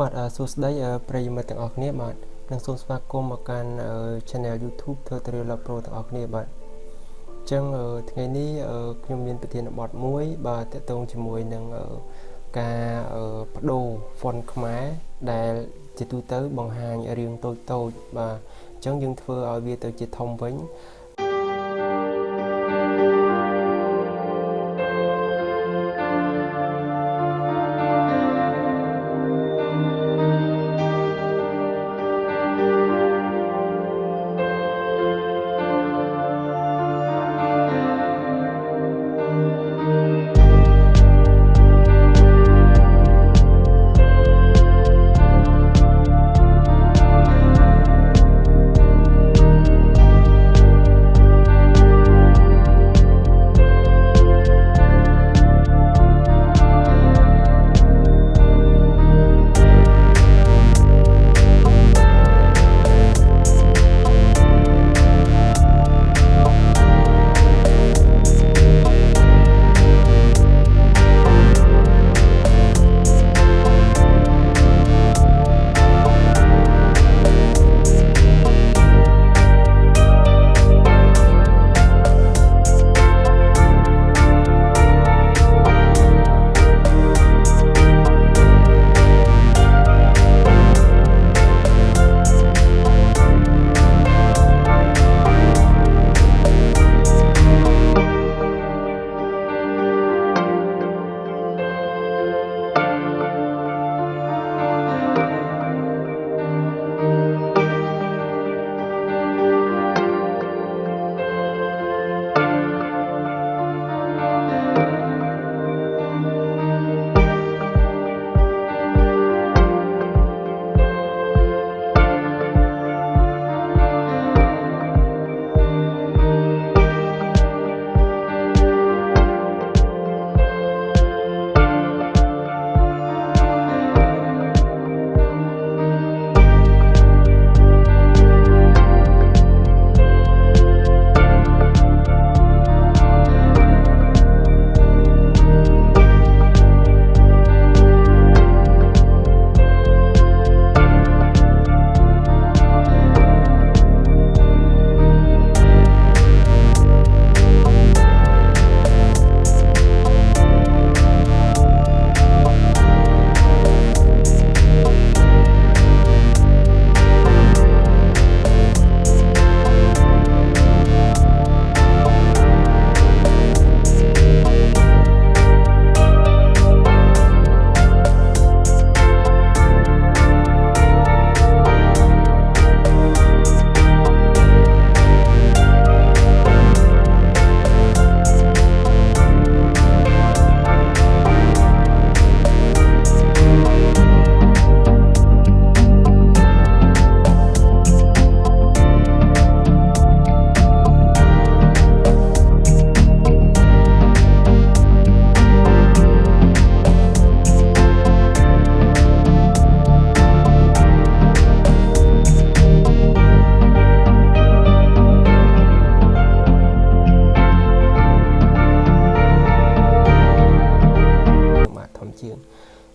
បាទសួស្តីប្រិយមិត្តទាំងអស់គ្នាបាទនឹងសូមស្វាគមន៍មកកាន់ Channel YouTube ធ្វើទៅលើ Pro ទាំងអស់គ្នាបាទអញ្ចឹងថ្ងៃនេះខ្ញុំមានប្រធានបទមួយបាទតកតងជាមួយនឹងការបដូរ font ខ្មែរដែលជាទូទៅបង្ហាញរាងតូចបាទអញ្ចឹងយើងធ្វើឲ្យវាទៅជាធំវិញ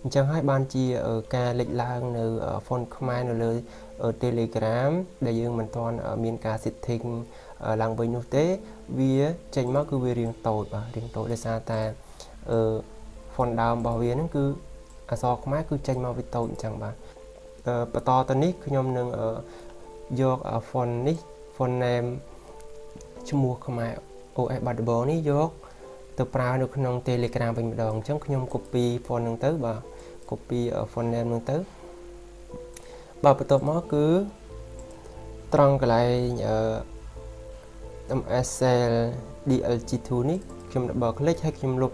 អញ្ចឹងហើយបានជាការលេចឡើងនៅ font ខ្មែរនៅលើ Telegram ដែលយើងមិនទាន់មានការ setting ឡើងវិញនោះទេវាចេញមកគឺវារាងតូចបាទរាងតូចដោយសារតែfont ដើមរបស់វាហ្នឹងគឺអក្សរខ្មែរគឺចេញមកវាតូចអញ្ចឹងបាទបន្តទៅនេះខ្ញុំនឹងយក font នេះ font name ឈ្មោះខ្មែរ OS បាត់ដំបងនេះយកទៅប្រើនៅក្នុង Telegram វិញម្ដងអញ្ចឹងខ្ញុំ copy font ហ្នឹងទៅបាទ copy font name ហ្នឹងទៅបាទបន្ទាប់មកគឺត្រង់កន្លែងMS cell DLG2 នេះខ្ញុំ double click ហើយខ្ញុំលុប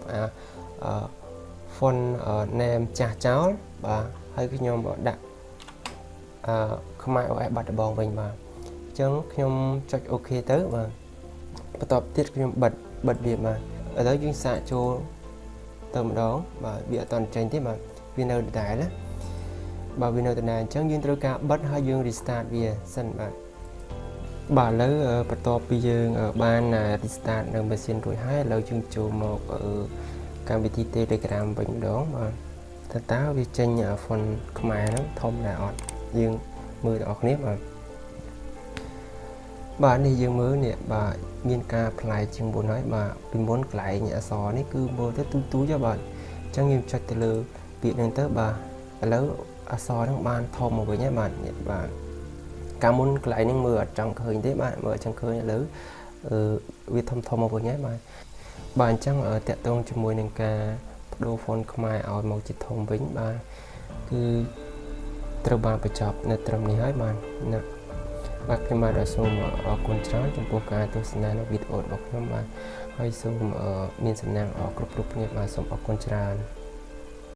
font name ចាស់ចោលបាទហើយខ្ញុំដាក់ខ្មែរ OS បាត់ដំបងវិញបាទអញ្ចឹងខ្ញុំចុច OK ទៅបាទបន្ទាប់ទៀតខ្ញុំបិទវាបាទឥឡូវយើងសាកចូលទៅម្ដងបាទវាអត់តចេញទេបាទវានៅដដែលណាបាទវានៅដដែលអញ្ចឹងយើងត្រូវការបិទហើយយើង restart វាសិនបាទ បាទឥឡូវបន្ទាប់ពីយើងបាន restart នៅ machine រួចហើយឥឡូវយើងចូលមកកម្មវិធី Telegram វិញម្ដងបាទ តើវាចេញ font ខ្មែរហ្នឹងធំដែរអត់យើងមើលដល់គ្នាបាទនេះយើងមើលនេះបាទមានការផ្លែជាងមុនហើយបាទពីមុនកន្លែងអក្សរនេះគឺមើលទៅទូចៗបាទអញ្ចឹងយើងចុចទៅលើពាក្យហ្នឹងទៅបាទឥឡូវអក្សរហ្នឹងបានធំមកវិញហើយបាទកាលមុនកន្លែងហ្នឹងមើលអត់ចង់ឃើញទេបាទមើលអត់ចង់ឃើញឥឡូវវាធំមកវិញហើយបាទអញ្ចឹងតាក់ទងជាមួយនឹងការបដូរ font ខ្មែរឲ្យមកជាធំវិញបាទគឺត្រូវបានបញ្ចប់នៅត្រឹមនេះហើយបាទបាទខ្ញុំបាទសូមអរគុណច្រើនចំពោះការទស្សនានៅវីដេអូរបស់ខ្ញុំបាទហើយសូមមានសំណាងអរគ្រប់គ្នាបាទសូមអរគុណច្រើន